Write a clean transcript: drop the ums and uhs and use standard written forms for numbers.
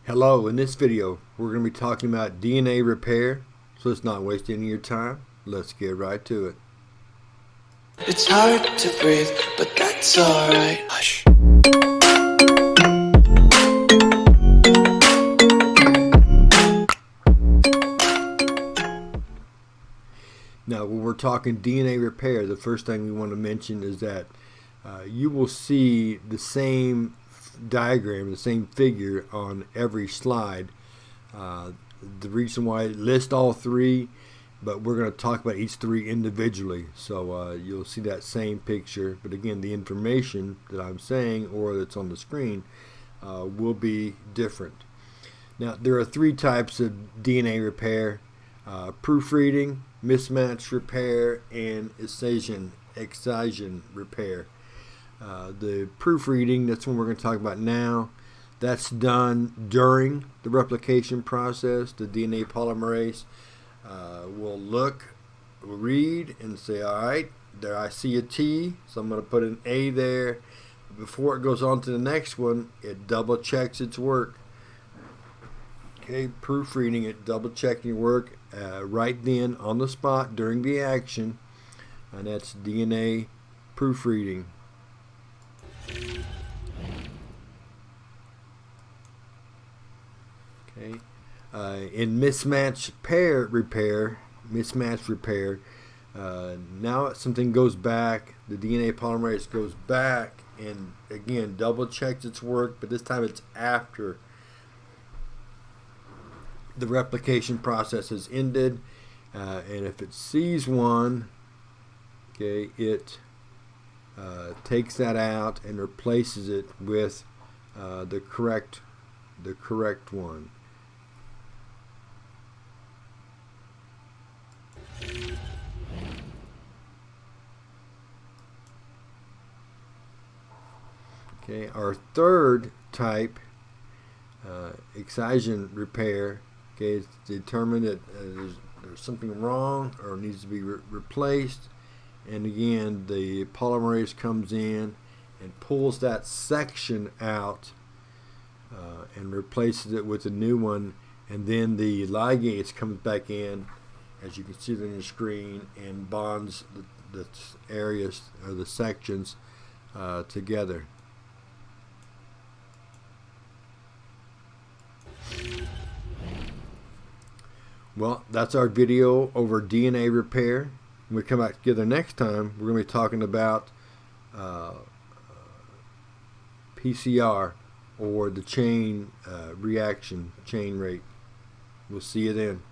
Hello, in this video we're going to be talking about DNA repair, so let's not waste any of your time. Let's get right to it. It's hard to breathe, but that's alright. Hush. Now, when we're talking DNA repair, the first thing we want to mention is that you will see the same diagram, the same figure on every slide. The reason why it lists all three, but we're going to talk about each three individually. So you'll see that same picture, but again, the information that I'm saying or that's on the screen will be different. Now, there are three types of DNA repair: proofreading, mismatch repair, and excision repair. The proofreading, that's what we're going to talk about now. That's done during the replication process. The DNA polymerase will read, and say, all right, there I see a T, so I'm going to put an A there. Before it goes on to the next one, it double checks its work. Okay, proofreading it, double checking your work right then on the spot during the action, and that's DNA proofreading. Okay, in mismatch repair, now something goes back. The DNA polymerase goes back and again double checks its work, but this time it's after the replication process has ended, and if it sees one, okay, it takes that out and replaces it with the correct one. Okay, our third type, excision repair. Okay, it's determined that there's something wrong or needs to be replaced, and again the polymerase comes in and pulls that section out and replaces it with a new one, and then the ligase comes back in, as you can see on your screen, and bonds the areas or the sections together. Well, that's our video over DNA repair. When we come back together next time, we're going to be talking about PCR, or the chain reaction chain rate. We'll see you then.